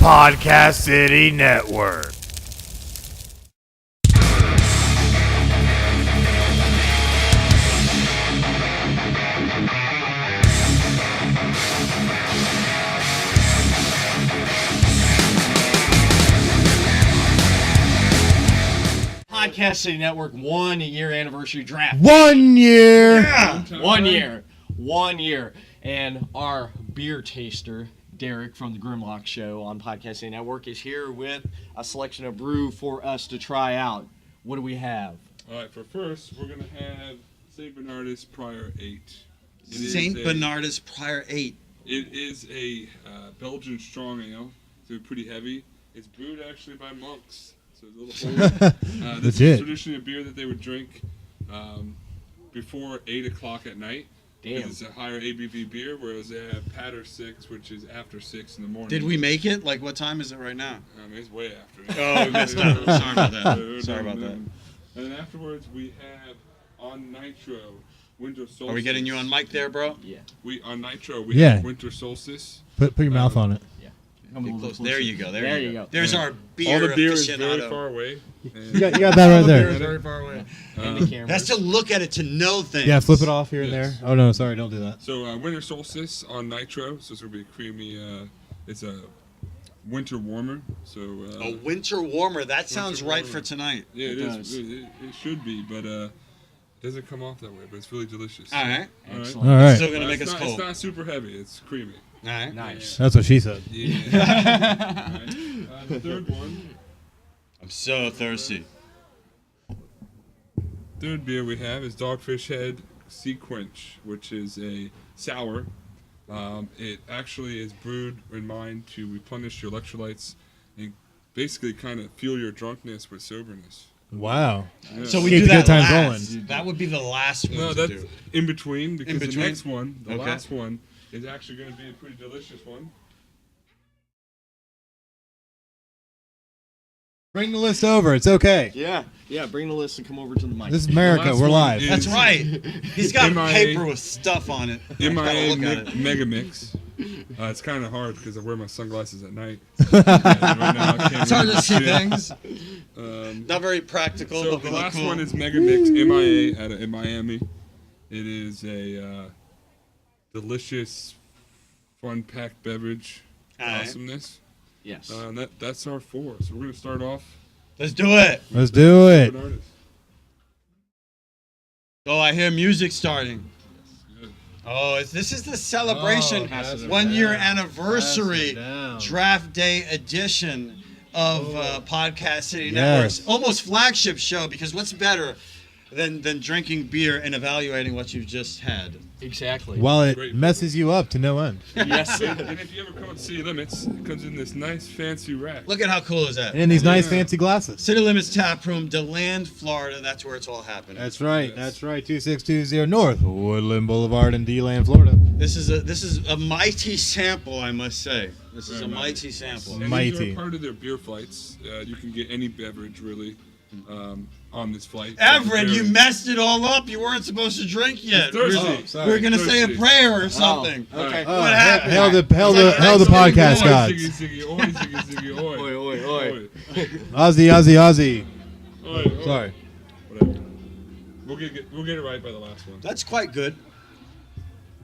Podcast City Network. Podcast City Network 1 year anniversary draft. 1 year. Yeah. 1 year. 1 year. And our beer taster, Derek from the Grimlock Show on Podcast City Network, is here with a selection of brew for us to try out. What do we have? All right, for first, we're going to have St. Bernardus Prior 8. St. Bernardus Prior 8. It is a Belgian strong ale. It's pretty heavy. It's brewed actually by monks. So it's a little old. This is traditionally a beer that they would drink before 8 o'clock at night. Damn. It's a higher ABV beer, whereas they have Patter 6, which is after 6 in the morning. Did we make it? Like, what time is it right now? It's way after. Oh, we missed out. Sorry about that. Sorry about that. And then afterwards, we have on Nitro, Winter Solstice. Are we getting you on mic there, bro? Yeah. On Nitro, we have Winter Solstice. Put your mouth on it. There you go. There you go. There's our beer All the beer aficionado. is very far away. You got that right there. Very far away. And the camera. That's to look at it to know things. Yeah, flip it off here and Yes. there. Oh no, sorry, don't do that. So Winter Solstice on Nitro. So it's gonna be a creamy. It's a winter warmer. So A winter warmer. That sounds right warmer. for tonight. yeah, it does. is. It should be, but it doesn't come off that way. But it's really delicious. All right. Excellent. All right. Still gonna make us It's cold. not super heavy. It's creamy. All right. Nice. That's what she said. Yeah. Right. The third one. I'm so thirsty. Third beer we have is Dogfish Head Sea Quench, which is a sour. It actually is brewed in mind to replenish your electrolytes and basically kind of fuel your drunkenness with soberness. Wow. Yeah. So we Keep do the that good times last. rolling. That would be the last one No, to that's do. in between because the between? next one, the Okay. last one, is actually going to be a pretty delicious one. Bring the list over. It's okay. Yeah, bring the list and come over to the mic. This is America. The last We're one live. is- That's right. He's got MIA. paper with stuff on it. MIA Look at it. Mega Mix. It's kind of hard because I wear my sunglasses at night. And right now I can't It's hard really to see shit. things. Um, Not very practical. So but the look last cool. one is Mega Mix MIA in Miami. It is a delicious, fun-packed beverage. All right. Awesomeness. Yes. That's our 4. So we're gonna start off. Let's do it. Let's do it. with artists. Oh, I hear music starting. Good. Oh, this is the celebration. pass it 1 year down. anniversary Pass it down. draft day edition of Podcast City Yes. Network's almost flagship show, because what's better than drinking beer and evaluating what you've just had? Exactly. While it Great. messes you up to no end. Yes. And if you ever come to City Limits, it comes in this nice fancy rack. Look at how cool is that? And in these nice Yeah. fancy glasses. City Limits Tap Room, DeLand, Florida. That's where it's all happening. That's right. Yes. That's right. 2620 North Woodland Boulevard in DeLand, Florida. This is a mighty sample, I must say. This is Very a nice. mighty sample. And if Mighty. you're part of their beer flights, you can get any beverage really on this flight. Everett, you Very- messed it all up. You weren't supposed to drink yet. Thirsty. We were- Oh, sorry. we were gonna say a Thirsty. prayer or something. Okay. What happened? Hail the It's like podcast Oi, gods. Ziggy, Ziggy, oi, Ziggy, Ziggy, oi. Oi, oi, oi. Ozzy, Ozzy, Ozzy. Oi, oi. Sorry. Whatever. We'll get it right by the last one. That's quite good.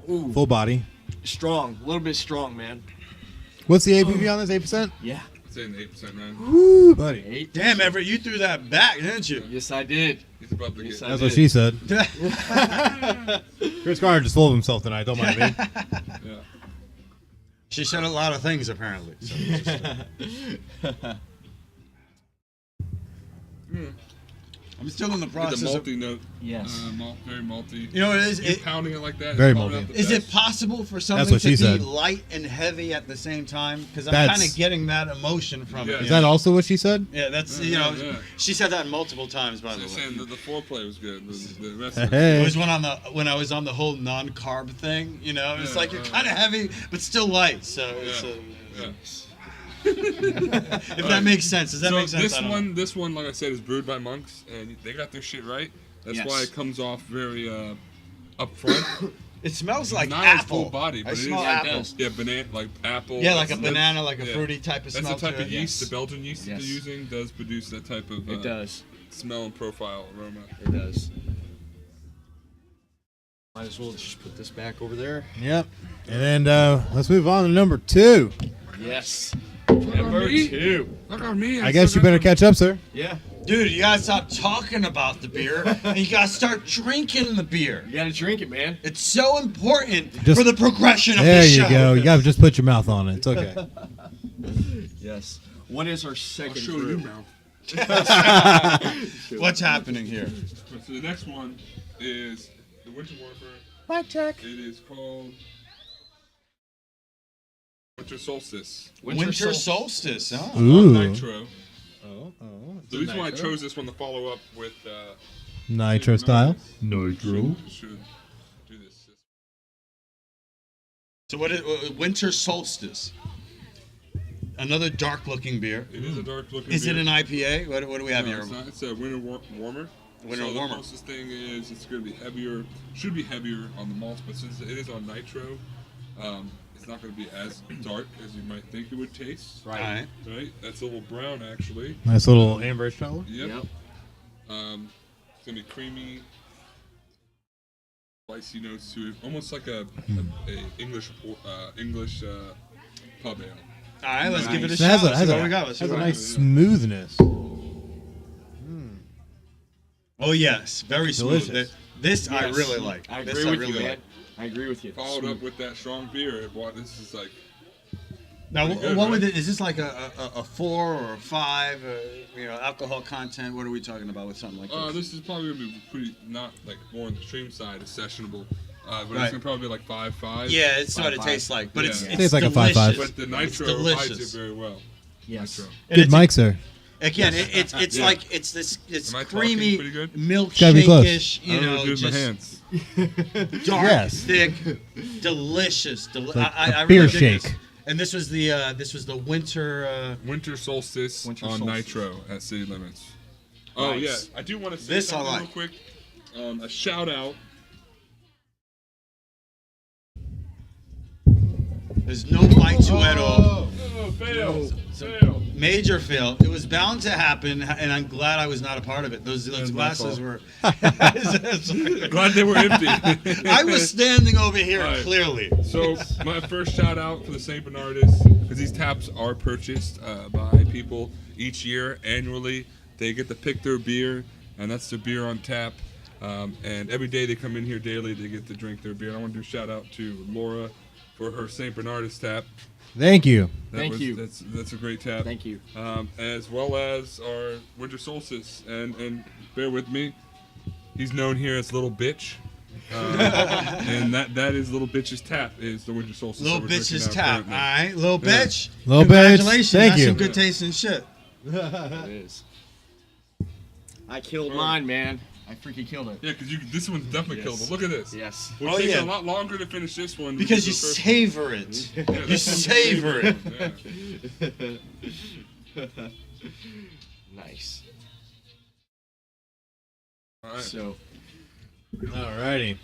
Ooh, Full body. strong. A little bit strong, man. What's the ABV on this? 8%? Yeah. It's in 8%, man. Woo, buddy. 8. Damn, Everett, you threw that back, didn't you? Yes, I did. He's about to Yes, get. I That's did. what she said. Chris Carnage is full of himself tonight. Don't mind me. Yeah. She said a lot of things, apparently. I'm still in the Get the process of... malty note. Yes. Very malty. You know what it is? You pounding it like that. Very it's probably malty. not the Is it best. possible for That's something what to she be said. light and heavy at the same time? Because I'm That's- kind of getting that emotion from Yeah. it. Is that also what she said? Yeah, that's, Yeah, you know, yeah. she said that multiple times, by the Just way. saying the foreplay was good. The rest of it. It Hey. was when I was on the whole non-carb thing, you know. It's Yeah, like you're kind of heavy, but still light. So it's Yeah. if that makes sense. Does that So make sense? I don't know. this one, like I said, is brewed by monks, and they got their shit right. That's Yes. why it comes off very upfront. It smells like not apple. as full body, but I it smell is. apple. It does. Yeah, banana, like apple. Yeah, like a That's- banana, like a yeah. fruity type of That's smell the type to of it. yeast, Yes. the Belgian yeast that Yes. they're using does produce that type of It does. smell and profile aroma. It does. Might as well just put this back over there. Yep. And then let's move on to number 2. Yes. Look Number at me. 2. Look at me. I guess you better catch up, sir. Yeah. Dude, you gotta stop talking about the beer and you gotta start drinking the beer. You gotta drink it, man. It's so important Just- for the progression of There the you show. go. You gotta just put your mouth on it. It's okay. Yes. What is our I'll second show brew? you now. What's happening here? So the next one is the Winter Warmer. Mic check. It is called Winter Solstice. Winter solstice, huh? Ooh. Nitro. Oh. The reason why I chose this one to follow up with Nitro style. Should do this. So what is winter solstice? Another dark-looking beer. It is a dark looking Is beer. it an IPA? What do we have No, here? it's not. It's a winter warmer. Winter so warmer. The closest thing is it's going to be heavier. Should be heavier on the malts, but since it is on nitro, it's not going to be as dark as you might think it would taste. All right. Right. That's a little brown actually. Nice little amberish color. Yep. Yep. It's gonna be creamy, spicy notes to it, almost like a English pub ale. All right, let's give it a It shot. has a, Let's has see a, what we got. Let's see has a what we nice got. smoothness. Oh yes, very smooth. Delicious. This I Yes. really like. I This agree with really you, man. like. I agree with you. Followed up with that strong beer. This is like Now, Pretty good, what would right? it? Is this like a 4 or a 5? Alcohol content. What are we talking about with something like this? this is probably gonna be pretty not like more on the extreme side. It's sessionable, but Right. it's gonna probably be like 5.5. Yeah, it's what it 5.5. tastes like, but Yeah. it's Tastes like a 5.5. delicious. But the nitro delicious. hides it very well. Yes. Nitro. And Good it's- mic, sir. Again, it's Yeah. like it's Am I talking creamy, pretty good? Gotta be close. milkshake-ish, I don't know what to do with my just hands. dark, Yes. thick, delicious. like I a really beer dig shake. this. And this was the winter. Winter Solstice Winter on Solstice. Nitro at City Limits. Oh Nice. yeah, I do want to say This I something like. real quick. A shout out. There's no bite to it at all. Oh, fail. So- Fail. Major fail. It was bound to happen, and I'm glad I was not a part of it. Those That's my glasses fault. were. Glad they were empty. I was standing over here All right. clearly. So my first shout out for the St. Bernardus, because these taps are purchased by people each year annually. They get to pick their beer, and that's their beer on tap. And every day they come in here daily, they get to drink their beer. I want to do a shout out to Laura for her St. Bernardus tap. Thank you. Thank you. That's a great tap. Thank you. As well as our Winter Solstice, and bear with me, he's known here as Little Bitch. And that is Little Bitch's tap is the Winter Solstice. Little that we're bitch's drinking now tap. currently. All right, little Yeah. bitch. Little bitch, Congratulations. thank That's you. some good taste and shit. It is. I killed mine, man. I freaking killed it. Yeah, because this one's definitely Yes. killable. Look at this. Yes. We'll Oh, take yeah. a lot longer to finish this one. Because than you the first savor it. one. Yeah, You that's savor it. Yeah. Nice. All right. So, Alrighty.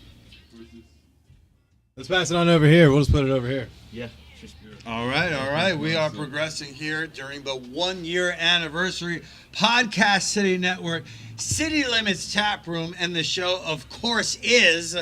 Let's pass it on over here. We'll just put it over here. yeah. Just All right. We are progressing here during the 1-year anniversary Podcast City Network, City Limits Tap Room, and the show, of course, is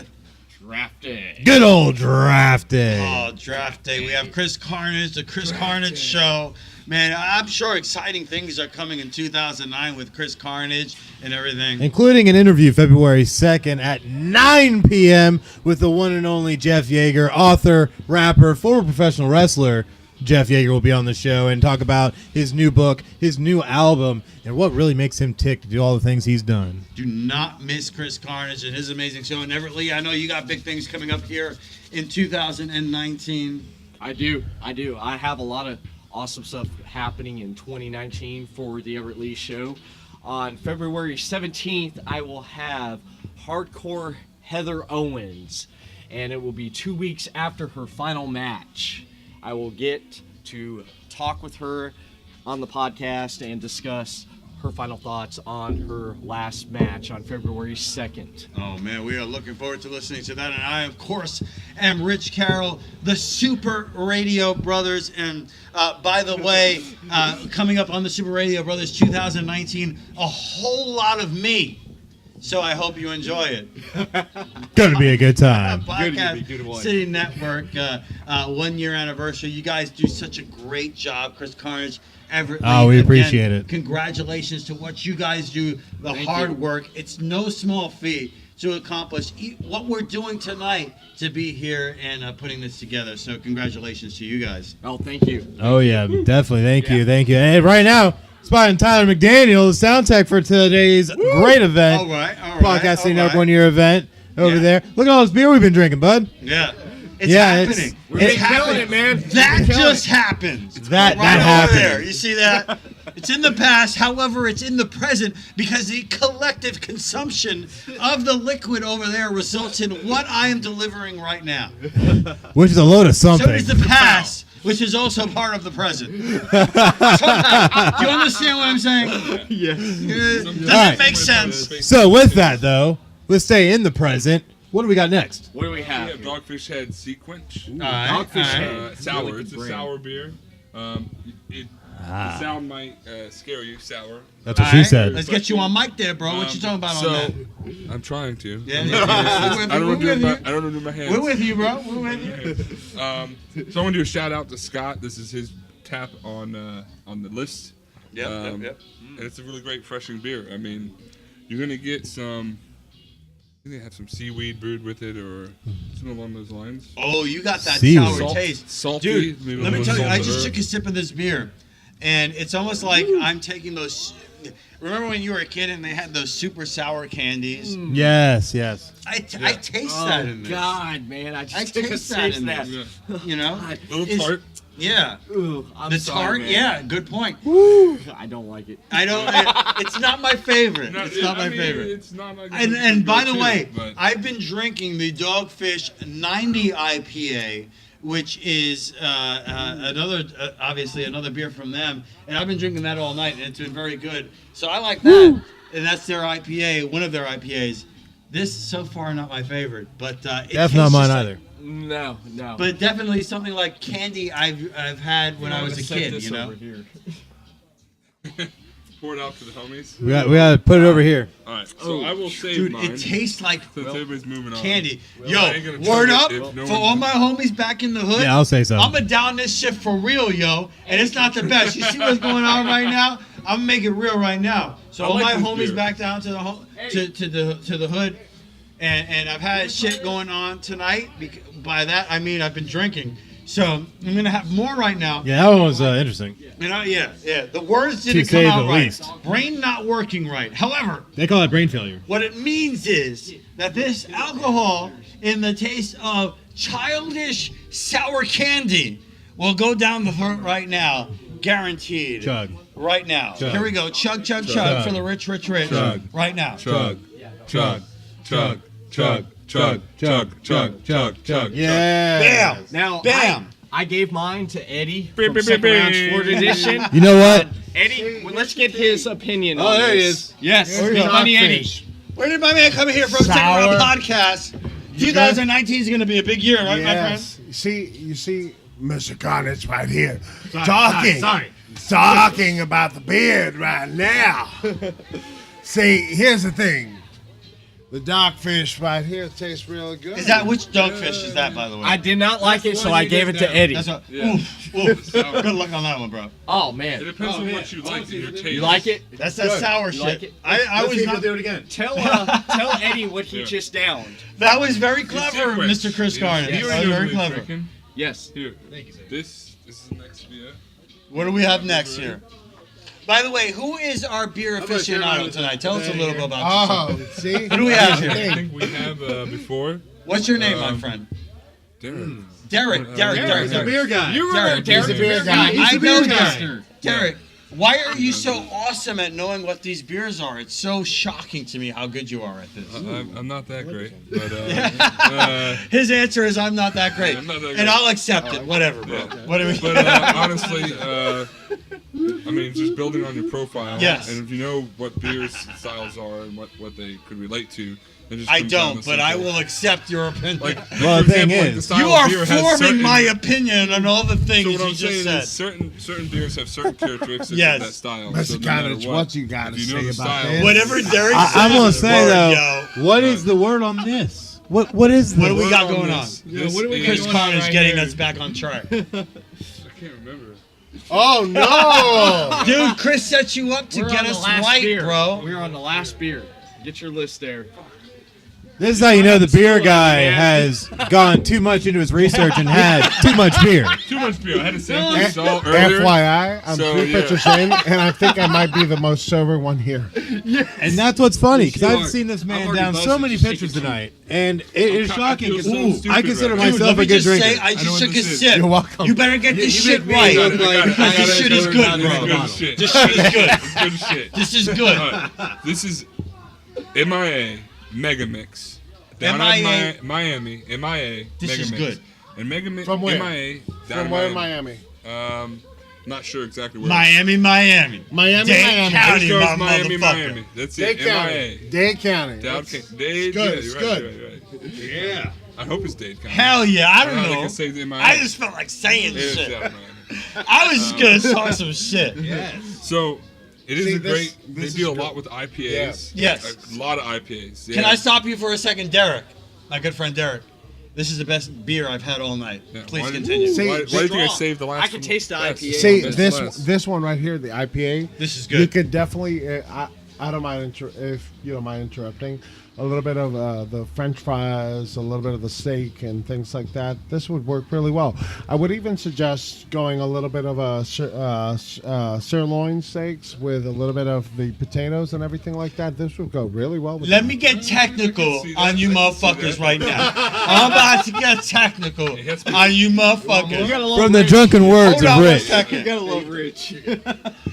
drafted. Good old draft day. Draft Day. We have Chris Carnage, the Chris Carnage Show. Man, I'm sure exciting things are coming in 2009 with Chris Carnage and everything. Including an interview February 2nd at 9 p.m. with the one and only Jeff Yeager, author, rapper, former professional wrestler. Jeff Yeager will be on the show and talk about his new book, his new album, and what really makes him tick to do all the things he's done. Do not miss Chris Carnage and his amazing show. And Everett Lee, I know you got big things coming up here in 2019. I do. I have a lot of awesome stuff happening in 2019 for the Everett Lee Show. On February 17th, I will have Hardcore Heather Owens, and it will be 2 weeks after her final match. I will get to talk with her on the podcast and discuss her final thoughts on her last match on February 2nd. Oh man, we are looking forward to listening to that. And I, of course, am Rich Carroll, the Super Radio Brothers. And by the way, coming up on the Super Radio Brothers 2019, a whole lot of me. So I hope you enjoy it. Gonna be a good time. Podcast City Network 1 year anniversary. You guys do such a great job, Chris Carnage, Everett. Oh, we appreciate it. Congratulations to what you guys do. The hard work. It's no small feat to accomplish what we're doing tonight to be here and putting this together. So congratulations to you guys. Oh, thank you. Oh yeah, definitely. Thank you. And right now, spotting Tyler McDaniel, the sound tech for today's great event. All right. Podcast City Network 1 year event over there. Look at all this beer we've been drinking, bud. Yeah. It's happening. We're killing it, man. That just happened. That right over happened. there. You see that? It's in the past. However, it's in the present because the collective consumption of the liquid over there results in what I am delivering right now. Which is a load of something. So is the past, which is also part of the present. Somehow. Do you understand what I'm saying? Yes. Does Right. it make sense? So with that though, let's stay in the present. What do we got next? What do we We have? have Dogfish Head Sequence. Dogfish Head. Sour. Really It's a good brand. sour beer. The sound might scare you, sour. That's what All she right. said. Let's get you on mic there, bro. What you talking about on that? I'm trying to. Yeah, I don't want to do my hands. We're with you, bro. We're with you. So I want to do a shout out to Scott. This is his tap on the list. Yep. And it's a really great, refreshing beer. I mean, you're gonna get some. You're gonna have some seaweed brewed with it, or something along those lines. Oh, you got that Seaweed. sour taste. Salty. Dude, maybe a let me little tell you, I salt just and took a herb. sip of this beer, and it's almost like I'm taking those. Remember when you were a kid and they had those super sour candies? Yes. I taste that in this. God, man. I I just took a taste that taste in that. this. Yeah. You know? A little It's- tart. Yeah. Ooh, I'm The sorry, tart, man. yeah, good point. I don't like it. I don't. It's not my favorite. It's not my favorite. It's not like And by the way, but I've been drinking the Dogfish 90 IPA, which is another, obviously another beer from them, and I've been drinking that all night, and it's been very good. So I like that, and that's their IPA, one of their IPAs. This so far not my favorite, but it That's tastes not mine just either. No. but definitely something like candy I've had when I was a Set kid, this you know. over here. pour it out to the homies. We got to put it over here. All right, so I will save Dude, mine. it tastes like Since everybody's moving on. candy. I Yo, ain't gonna word chug up it if no for one- all my homies back in the hood. Yeah, I'll say so. I'm gonna down this shit for real, yo, and it's not the best. You see what's going on right now? I'm gonna make it real right now. So I all like my this homies beer. back down to the hood, and I've had shit going on tonight. By that I mean I've been drinking. So I'm gonna have more right now. Yeah, that one was interesting. You know, yeah. The words didn't To come say out the right. least. Brain not working right. However, They call it brain failure. what it means is that this alcohol in the taste of childish sour candy will go down the throat right now. Guaranteed. Chug. Right now. Chug. Here we go. Chug Chug. for the rich. Chug. Right now. Chug, chug, chug, chug, chug, chug, chug, chug, chug. Yeah. Bam. Now, Bam. I gave mine to Eddie Beep, from beep, Second beep, Round beep. Sport Edition. You know what? Eddie, well, let's get his opinion Oh, on there he this. is. Yes, There you go. Honey Eddie. Where did my man come here from? Second Sour. Round Podcast. 2019 is going to be a big year, right, my friend? Yes. You see, Mr. Carnage right here Sorry. talking about the beard right now. See, here's the thing. The dogfish right here tastes real good. Is that which dogfish is that, by the way? I did not like it, so I gave it to down. Eddie. That's what, Yeah. oof. Good luck on that one, bro. Oh, It man. depends on what you like in your taste. You like it? That's that sour shit. like it? I was not. do it again. Tell Eddie what he Yeah. just downed. That was very clever, Sequence. Mr. Chris Carnage. You That already was know very what clever. you're drinking. Yes. Here, Thank you, sir. this is the next beer. What do we have next here? By the way, who is our beer aficionado tonight? Tell us a little bit about yourself. Oh, see? Who do we have I here? think we have before What's your name, my friend? Derek. Derek. He's a beer guy. You remember Derek. Derek, He's a beer guy. He's I a beer know guy. this. Derek, why are you so awesome at knowing what these beers are? It's so shocking to me how good you are at this. I'm not that great, but His answer is, I'm not that great. I'm not that And great. I'll accept it. Whatever, bro. What do we... honestly, I mean, just building on your profile. Yes. And if you know what beer styles are and what they could relate to, then just I comes down don't, to but I simple. will accept your opinion. Like, Well, for the thing example, like is- the style you of are beer has forming certain- my opinion on all the things So what you I'm just saying said. is certain beers have certain characteristics Yes. of that style. Mr. So no matter Carnage, what you gotta if you know say the about style, this? Whatever Derek says. I'm gonna is say word, though, yo. what is the word on this? What is What this? do we got Word going on? this, Yeah, this what do we is- got Chris going on Carnage right getting here? us back on track. I can't remember. Oh no! Dude, Chris set you up to We're get on the us last right, beer. bro. We're on the last beer. Get your list there. This is how you know the beer Still, guy man. has gone too much into his research and had too much beer. Too much beer. I had a sample F- all earlier. FYI, I'm So, 3 yeah. pitchers in, and I think I might be the most sober one here. And that's what's funny because You I've are. seen this I'm man already down so buzzing many just take pitchers it to tonight, and it is I shocking feel because so stupid I consider right now. Dude, myself let me a good just drinker. say, I I know just what took this his is. sip. You're welcome. You better get this shit right. I got it. Because this shit is good, This bro. good shit. This shit is good. It's good shit. This is good. Alright, this is MIA Mega Mix. Down MIA. at Miami. MIA This Mega is Mix. good. And Mega Mix. From where? MIA. Down From in where in Miami? Not sure exactly where. Miami. Miami, Dade Miami. County, Just goes my Miami, motherfucker. Miami. That's it. Dade County. MIA. Dade County. Dade It's- Dade. good, Yeah, it's you're good. right. Yeah. I hope it's Dade County. Hell yeah, I don't I don't know. think it says MIA. I just felt like saying It is shit. down Miami. I was just gonna talk some shit. So it is See, a this- great. this They deal a is lot good. with IPAs. Yeah. Yes. A lot of IPAs. Can Yeah. I stop you for a second, Derek? My good friend Derek. This is the best beer I've had all night. Yeah, Please why did- continue. See, Why do you think I Strong. saved the last? I can taste the last? IPA. See, That's this one right here, the IPA. This is You good. could definitely. I don't mind if you don't mind interrupting. A little bit of the French fries, a little bit of the steak, and things like that. This would work really well. I would even suggest going a little bit of a sirloin steaks with a little bit of the potatoes and everything like that. This would go really well with Let it. me get technical see that. on you I can see motherfuckers that. right now. I'm about to get technical hits me. on you motherfuckers. From the drunken words Hold of on one Rich. second. gotta love Rich.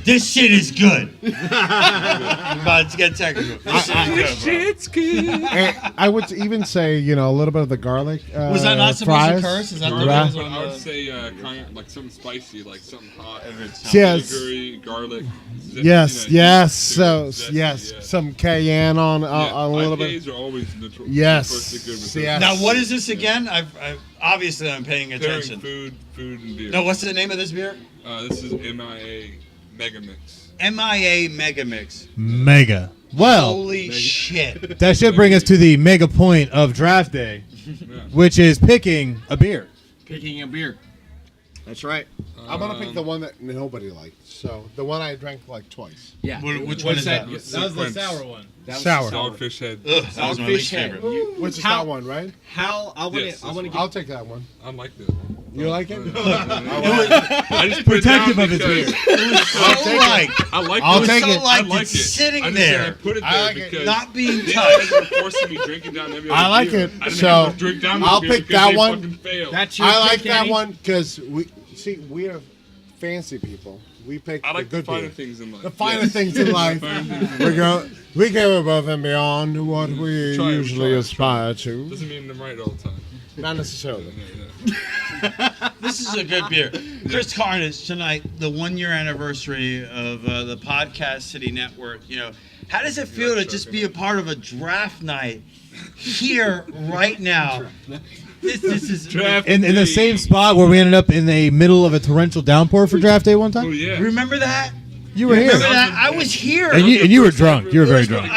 This shit is good. I'm about to get technical. This shit is good, bro. Shit's good. And I would even say, a little bit of the garlic. Was that not supposed fries. to curse? Is that the Right. was But on I would the... say kind of like something spicy, like something hot. Yes. Vinegary, garlic. Yes, yes. So, zesty, yes, yeah. some cayenne on Yeah, a little bit. IPAs are always notoriously Yes. good with Yes. Now, what is this again? I've obviously I'm paying Pairing attention. food and beer. No, what's the name of this beer? This is MIA Mega Mix. MIA Mega Mix. Mega. Well, Holy shit. that should bring us to the mega point of draft day, which is picking a beer. Picking a beer. That's right. I'm gonna pick the one that nobody liked. So the one I drank like twice. Yeah. Which one is that? That was the sour one. That was Sour. Dogfish Head. Ugh, that was my Dogfish least Head. favorite. Which is How- that one, right? How I want to. Yes, I want to I'll get. take that one. I like that one. You like it? I just put it Protective down of his because So take like, I like I'll it. take so it. like I like it's it. sitting I just said I there, put it I there like it. because not being these guys touched. were forcing me drinking down every other I like beer. it. I didn't So, have to drink down I'll beer pick because that they one. fucking failed. That's your I like pick, that Eddie? one because we are fancy people. We pick I like the the good finer beer. things in life. The finer Yes. things in life. We go above and beyond what we Try it, usually try it, aspire to. Doesn't mean I'm right all the time. Not necessarily. This is a good beer. Chris Carnage tonight, the 1-year anniversary of the Podcast City Network. How does it feel to just be a part of a draft night here right now? This is Draft In the day. same spot where we ended up in the middle of a torrential downpour for draft day one Oh time. yeah. Remember that? You were here, Remember that? I was here. and you were drunk. You were very drunk.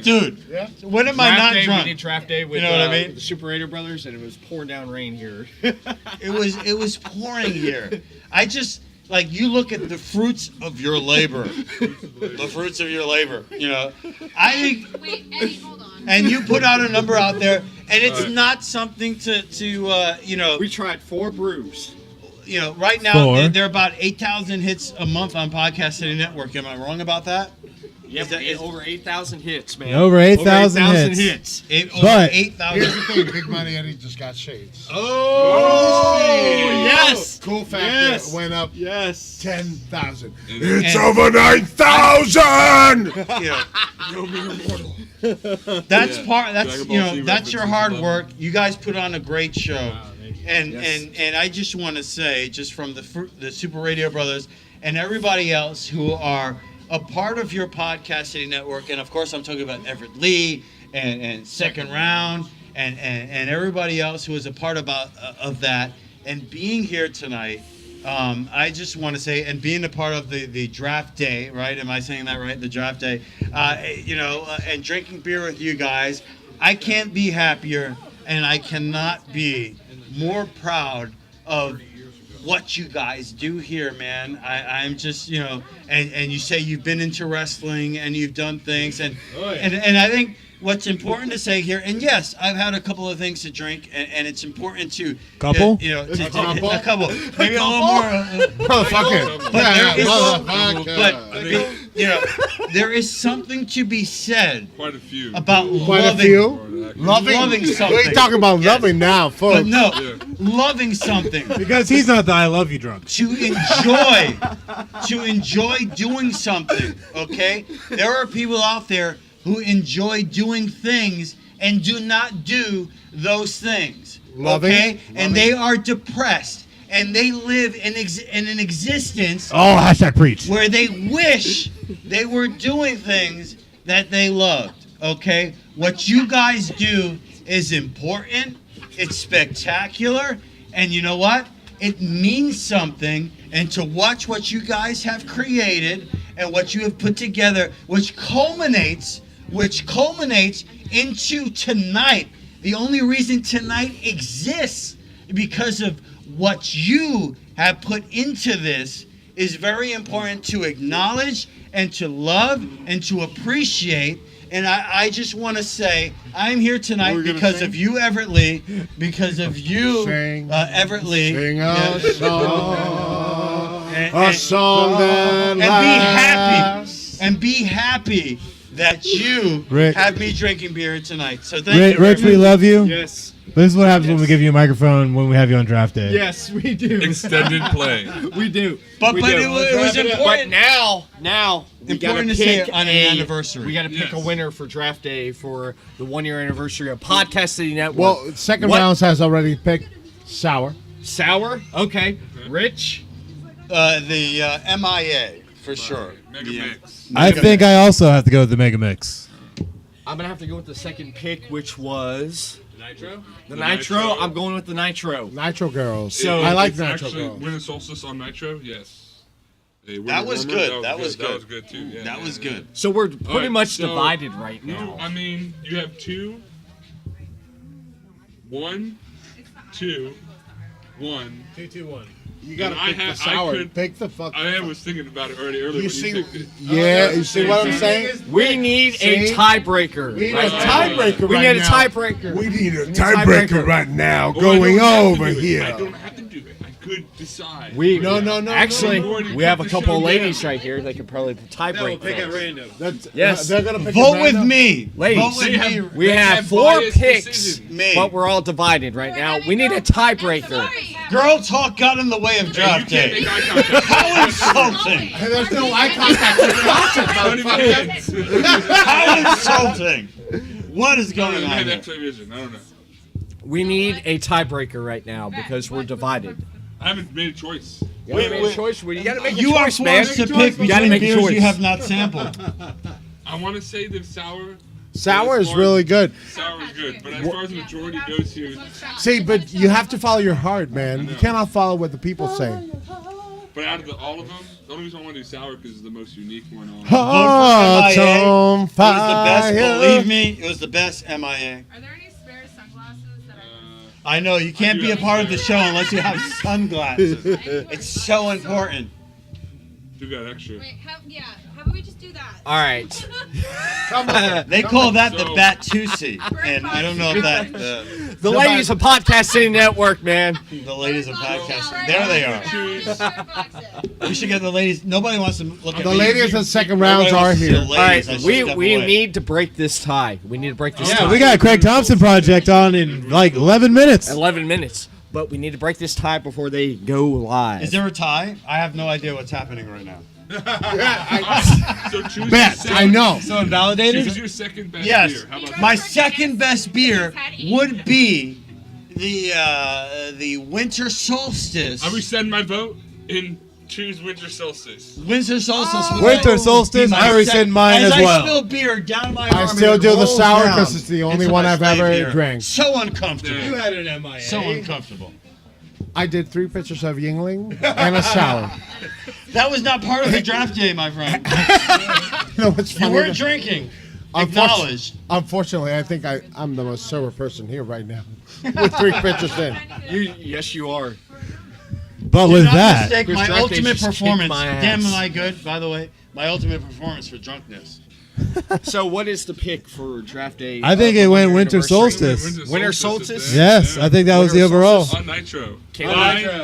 Dude, when am I not Draft day, drunk? we did draft day with You know what I mean? the Super Raider brothers, and it was pouring down rain here. It was pouring here. I just you look at the fruits of your labor. The fruits of your labor. I think, Wait, Eddie, hold on. and you put out a number out there, and it's not something to We tried 4 brews. right now Four. they're about 8,000 hits a month on Podcast City Network. Am I wrong about that? Yep, over 8,000 hits, man. Over 8,000 hits. hits. Over But- 8,000. Here's the thing, Big Money Eddie just got shades. Oh, yes. Cool factor Yes. went up Yes. 10,000. It's over 9,000! Yeah. No mere mortal. That's Yeah. part. That's Dragon Ball Z that's your references hard love work. You guys put on a great show, and Yes. and I just want to say, just from the Super Radio Brothers and everybody else who are a part of your podcasting network. And of course, I'm talking about Everett Lee and Second Round and everybody else who is a part of that. And being here tonight, I just want to say, and being a part of the draft day, right? Am I saying that right? The draft day, and drinking beer with you guys. I can't be happier, and I cannot be more proud of what you guys do here, man. I'm just, and you say you've been into wrestling and you've done things, and I think what's important to say here, and yes, I've had a couple of things to drink, and it's important to Couple? A couple, maybe a little more. Motherfucker. But there is something to be said Quite a few. about Quite a loving. few. Loving something. We ain't talking about loving now, folks. But no, loving something. Because he's not the I love you drunk. To enjoy doing something, okay? There are people out there who enjoy doing things and do not do those things, okay? And they are depressed, and they live in an existence Oh, # preach. where they wish they were doing things that they loved, okay? What you guys do is important, it's spectacular, and you know what? It means something, and to watch what you guys have created and what you have put together, which culminates into tonight. The only reason tonight exists because of what you have put into this is very important to acknowledge and to love and to appreciate. And I just want to say I'm here tonight because of you, Everett Lee, because of you, Everett Lee. Sing a song, a song that lasts. And be happy that you Rick. have me drinking beer tonight. So thank you. Rich, we love you. Yes. This is what happens when we give you a microphone when we have you on draft day. Yes, we do. Extended play. We do. But We it do. was But important. now we gotta Important to say pick on an anniversary. We gotta pick a Yes. winner for draft day for the 1-year anniversary of Podcast City Network. Well, Second What? Rounds has already picked Sour. Sour. Okay. Rich. The MIA for sure. Mega Yeah. Mix. I think I also have to go with the Mega Mix. I'm gonna have to go with the second pick, which was Nitro? the The Nitro. Nitro. I'm going with the Nitro. Nitro Girls. So- I like It's Nitro actually Girls. Winter Solstice on Nitro. Yes. A winter That was warmer, good. That was That good. was good too. Yeah, That yeah, was yeah. good. So we're pretty Alright, much so- divided right No, now. I mean you have one, two, one. 2-2-1. You gotta And I pick the ha- I sour. could- Pick the fuck. I was thinking about it already earlier. You when see, you picked it. yeah, you see what I'm saying? We need a See? tiebreaker. We need right a now. tiebreaker We right need a now. tiebreaker. We need a need a tiebreaker. tiebreaker right now. Oh, I Going don't have to over do it. here. I don't have to do it. I could decide. No. Actually, no. we have a Cut the couple of show ladies down. right here. They could probably tiebreak. Pick at this. random. That's, Yes. They're gonna pick Vote it with random. me. Ladies, Vote with me. we They have have 4 biased picks, decisions. Me. but we're all divided right now. We need a tiebreaker. Girl talk got in the way of You draft can't day. make eye contact. How insulting! Hey, there's no eye contact. Don't even get- How insulting! What is I going don't on have here? X-ray vision. I don't know. We need a tiebreaker right now because we're divided. I haven't made a choice. You gotta make a choice. You gotta make a You are choice, man. forced to pick You gotta between make a beers choice. you have not sampled. I want to say that sour. Sour is really good. Sour is good, but as far as the majority goes here, See, but you have to follow your heart, man. You cannot follow what the people say. but out of all of them, the only reason I want to do sour because it's the most unique one on. Hearts MIA. on It was the best, fire. believe me, it was the best MIA. Are there any spare sunglasses that I know, you can't I do be a have part of the spare. show unless you have sunglasses. It's so important. Do got extra. Wait, how about we just do that? All right. They call that the So- Batusi, and I don't know if that The ladies of Podcast City Network, man. the ladies of podcasting. There they are. Choose. We should get the ladies. Nobody wants to look at The me. ladies in second Nobody rounds are wants to see here. the All right, ladies. I should step we away. need to break this tie. We need to break this Yeah, tie. we got a Craig Thompson project on in like 11 minutes. 11 minutes. But we need to break this tie before they go live. Is there a tie? I have no idea what's happening right now. So choose Bet, your second, I know. So invalidated? Choose your second best Yes. beer. How about My that? second best beer would be the Winter Solstice. I rescind my vote in choose winter solstice. Winter solstice. would Winter be solstice, my I already second- said mine as I well. spill beer down my I arm. still and it do the rolls sour down 'cause it's the only into one my I've slave ever beer. drank. So uncomfortable. You had an MIA. So uncomfortable. I did 3 pitchers of Yingling and a sour. That was not part of the draft day, my friend. You know what's You funny? weren't drinking. Acknowledged. Unfortunately, I think I'm the most sober person here right now with 3 pitchers in. Yes, you are. But Do with not that, mistake Chris my Draft Day ultimate just kicked performance. my ass. Damn, am I good? By the way, my ultimate performance for drunkenness. So, what is the pick for draft day? I think of it the went one-year winter anniversary? solstice. Winter is solstice? there. yes, Yeah. I think that was the Winter overall. solstice. On Nitro. Can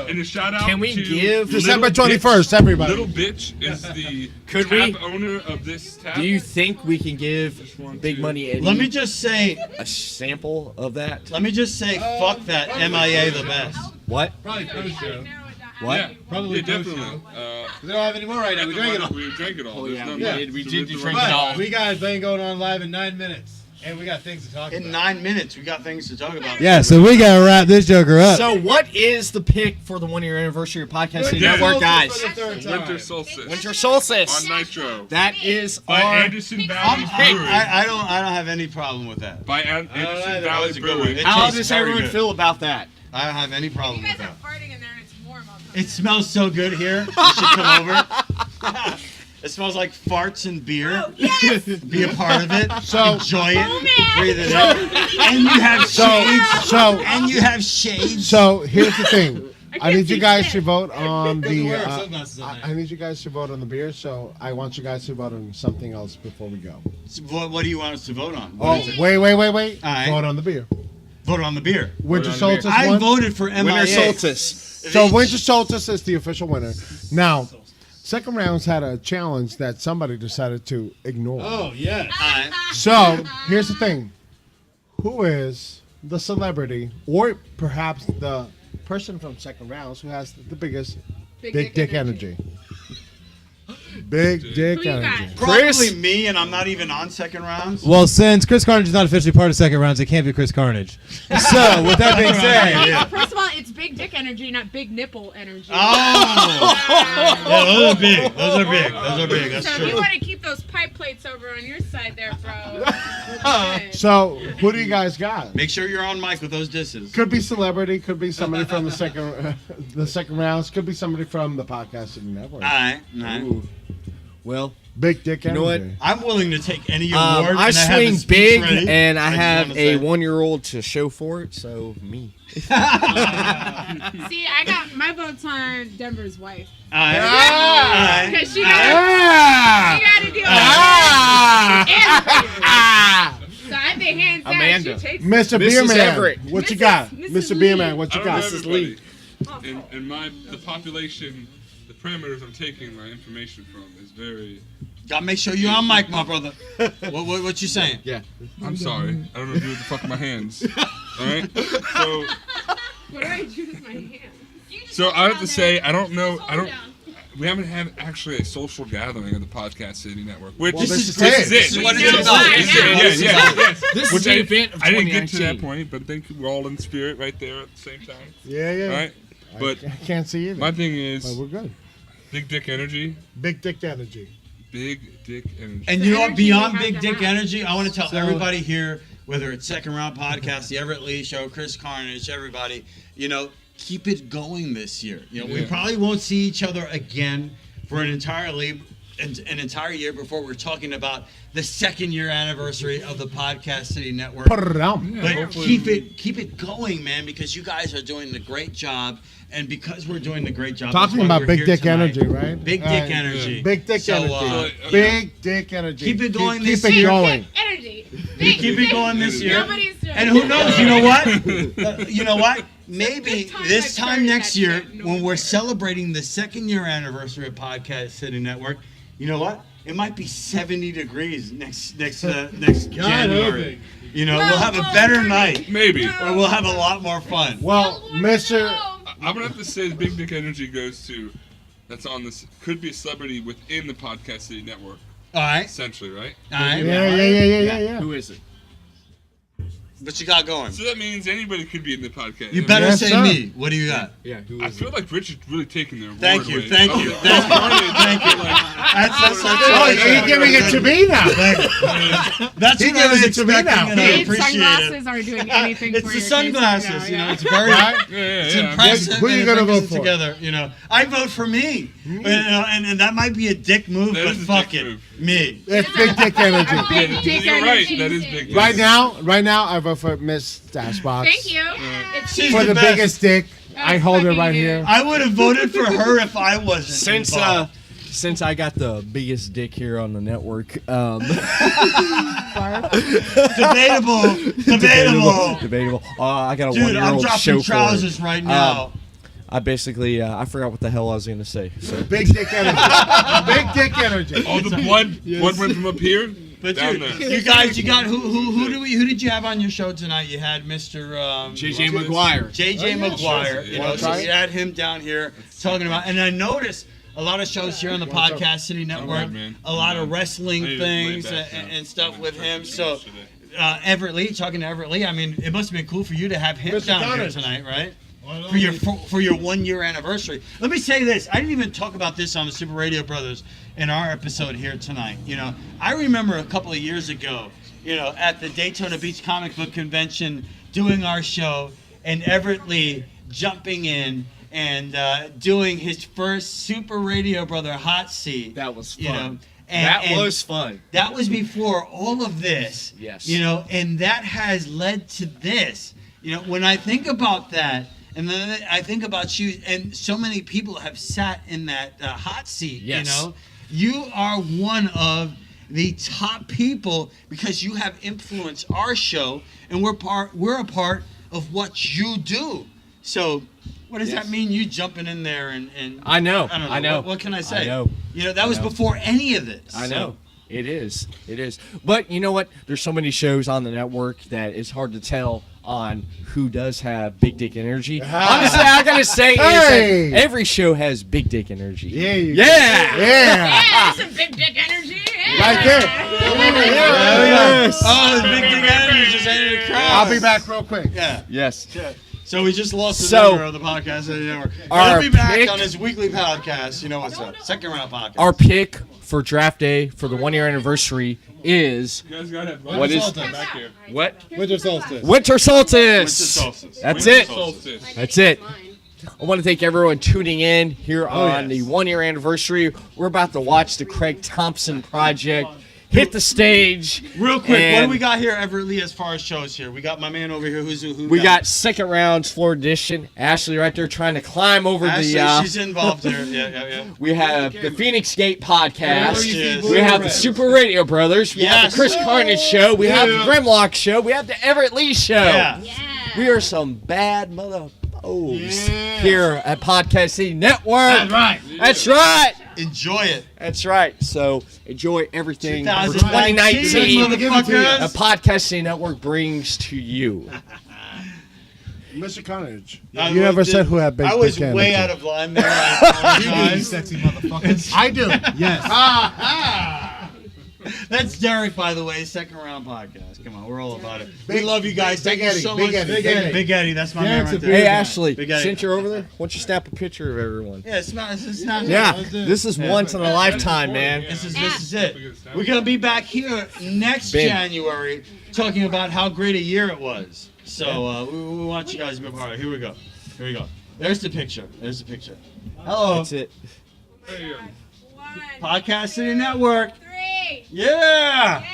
And a shout out Can we to give- December Little 21st, Bitch. everybody. Little Bitch is the Could tap we- owner of this tap. Do you think we can give one, Big two. Money Eddie Let me just say, a sample of that? fuck that MIA the best. What? Probably post show. What? Yeah, Probably yeah, definitely. We don't have any more right now. We drank it all. We drank it all. Oh, There's yeah, none we left. did. We So did have to drink run it all. But we got a thing going on live in 9 minutes, and we got things to talk In about. 9 minutes, we got things to talk about. Yeah, so we gotta wrap this joker up. So, what is the pick for the 1-year anniversary of Podcast City Winter Network, guys? for the third time. Winter solstice. Winter solstice. On Nitro. That is By our. Anderson Valley I Brewing. I don't have any problem with that. By Anderson either. Valley That's a good one. Brewing. It How tastes does very everyone good. feel about that? I don't have any problem You with guys that. are farting in there and it's warm. I'll come It smells so good here. You should come over. It smells like farts and beer. Oh, yes! Be a part of it. So- Enjoy it. Oh, man. Breathe it in. And you have shades. So, And you have shades. so here's the thing. I can't need you see guys shit. to vote on the. wear our sunglasses on I need you guys to vote on the beer. So I want you guys to vote on something else before we go. What do you want us to vote on? Oh, What is it? wait. All right. Vote on the beer. Vote on the beer. Winter on the beer. solstice I won. voted for MIA. Winter solstice. So winter solstice is the official winner. Now, second rounds had a challenge that somebody decided to ignore. Oh yes. All right. So here's the thing: who is the celebrity, or perhaps the person from second rounds who has the biggest big dick energy? Big dick Who you got? energy. Probably me, and I'm not even on second rounds. Well, since Chris Carnage is not officially part of second rounds, it can't be Chris Carnage. So, with that being said, Yeah. First of all, it's big dick energy, not big nipple energy. Oh! Yeah, those are big. Those are big. Those are big. That's So if you true. want to keep those pipe plates over on your side there, bro. we'll be good. So who do you guys got? Make sure you're on mic with those disses. Could be celebrity. Could be somebody from the second rounds. Could be somebody from the podcasting network. All right. All right. Ooh. Well, Big dick You energy. know what? I'm willing to take any award. I and have a swing speech big, ready. and I just have wanna a say- 1-year-old to show for it. So me. See, I got my vote's on Denver's wife. All right. All right. Because she got to deal with everything. So I think hands down, Amanda. she takes Mr. Mrs. Beerman, Everett. what you Mrs. got? Mrs. Mr. Lee. Beerman, what I you don't got? know Mrs. Lee. everybody. In the population, the parameters I'm taking my information from is very. Gotta make sure you're on mic, my brother. What you saying? Yeah. I'm sorry. I don't know what to do with the fuck my hands. All right. So What do I do with my hand? So I have to say, I don't know. We haven't had actually a social gathering of the Podcast City Network. Which Well, this this is is it. it. This is what We it's know about. why This is now. what Yeah, it's yeah, about. yes. This Which is the event of I didn't get to 2019. that point, but I think we're all in spirit right there at the same time. Yeah, yeah. All right. But I can't see either. my thing But is we're good. big dick energy. Big dick energy. Big dick energy. And The you know what? energy we Beyond have Big to Dick have. Energy, I want to tell So- everybody here, whether it's Second Round Podcast, the Everett Lee Show, Chris Carnage, everybody, keep it going this year. We Yeah. probably won't see each other again for an entire year before we're talking about the second year anniversary of the Podcast City Network. Put it down. But hopefully- keep it going, man, because you guys are doing a great job, and because we're doing a great job. Talking that's why about we're big here dick tonight. energy, right? Big All dick right. energy. Big dick So, energy. uh, Big dick energy. keep it going Keep this it year. going. Energy. Keep it going this year. Nobody's doing And it. who knows? You know what? You know what? Maybe Good time this I've time started next that year, shit. No when we're more. celebrating the second year anniversary of Podcast City Network, you know what? It might be 70 degrees next January. We'll have a better night, Maybe. or we'll have a lot more fun. Well, Mr. I'm gonna have to say the big dick energy goes to. That's on this. Could be a celebrity within the Podcast City Network, All right, essentially, right? all right. Yeah. Who is it? What you got going? So that means anybody could be in the podcast. You better Yes, say sir. me. What do you got? Yeah, who I is feel like Rich is really taking their Thank award you, away. thank you, Oh, thank you. Carnage, Thank you. That's Oh, you're giving it to me now. That's He what I was gave it to me expecting, now. and I These appreciate sunglasses it. aren't doing anything It's for the your case sunglasses, right now, you know. yeah. It's very, Right? it's yeah. impressive. Who you and it gonna brings vote us for? Together, you know. I vote for me, and that might be a dick move, That but is a fuck dick it, move. me. It's big dick energy. Big dick You're right. energy. That is big. Right now, I vote for Miss Dashbox. Thank you. It's She's For the best. biggest dick. I hold it right here. I would have voted for her if I wasn't involved. Since I got the biggest dick here on the network, debatable. I got a Dude, I'm one-year-old show dropping for trousers it. right now. I basically I forgot what the hell I was gonna say. So Big dick energy. Big dick energy. All the blood went from up here But down dude, there. you guys, you got who did you have on your show tonight? You had Mr. JJ McGuire. JJ McGuire. You know, Wanna so try you it? had him down here talking about, and I noticed a lot of shows here on the Podcast City Network, good, man. a lot of I'm wrestling I need to lay things back and, now. and stuff with him. Too So much today. Everett Lee, talking to Everett Lee, I mean, it must have been cool for you to have him Mr. down Carnage. here tonight, right? For your 1 year anniversary. Let me say this. I didn't even talk about this on the Super Radio Brothers in our episode here tonight. You know, I remember a couple of years ago, you know, at the Daytona Beach Comic Book Convention doing our show and Everett Lee jumping in and doing his first Super Radio Brother hot seat. That was You fun. know, and was fun. that was before all of this. Yes. You know, and that has led to this. You know, when I think about that, and then I think about you, and so many people have sat in that hot seat. Yes. You know, you are one of the top people because you have influenced our show, and we're a part of what you do. So, what does that mean? You jumping in there and I know. I don't know. I know. What can I say? I know. You know, that was before any of this. I So- know. It is. It is. But you know what? There's so many shows on the network that it's hard to tell on who does have big dick energy. Honestly, I gotta say is Hey! that every show has big dick energy. Yeah, you Yeah. Yeah. Yeah, that's some big dick energy. Yeah. Right there. Yes. Oh, the big dick energy just entered the crowd. I'll be back real quick. Yeah. Yes. So we just lost the So, number of the podcast network. our He'll be back pick- on his weekly podcast. You know what's up? Second round podcast. Our pick for draft day for the 1 year anniversary is You guys gotta have What is- back here. what? Winter solstice. Winter solstice. Winter solstice. That's Winter it. solstice. That's it. I want to thank everyone tuning in here on yes. the 1 year anniversary. We're about to watch the Craig Thompson project hit the stage. Real quick, what do And we got here, Everett Lee, as far as shows here? We got my man over here. Who We got second round floor edition. Ashley right there trying to climb over Ashley, the. she's involved here. Yeah. We have the Phoenix Gate podcast. Yes. We have the Super Radio Brothers. We have Yes. the Chris Carnage show. We have the Grimlock show. We have the Everett Lee show. Yeah. We are some bad mother here at Podcast City Network. That's right. That's right. Enjoy it. That's right. So enjoy everything for 2019, 2019 motherfuckers. a Podcast City Network brings to you. Mr. Carnage. I You never was- said who had big I was dick way energy. out of line there. I apologize. sexy motherfucker. I do. Yes. That's Derek, by the way, second round podcast. Come on, we're all about it. We Big- love you guys. Big Thank you Eddie, so Big much. Eddie, Big Eddie. Big Eddie, that's my man Derek's right a there. big Hey guy. Ashley, Big Eddie. since you're over there, why don't you snap a picture of everyone? Yeah, it's not. Yeah, this is once in a lifetime, man. This is it. We're gonna be back here next Big. January talking about how great a year it was. So we want you guys to be a part of it. Here we go. There's the picture. Hello, That's it. Hey, 1, Podcast City Network. 3. Yeah. Yeah.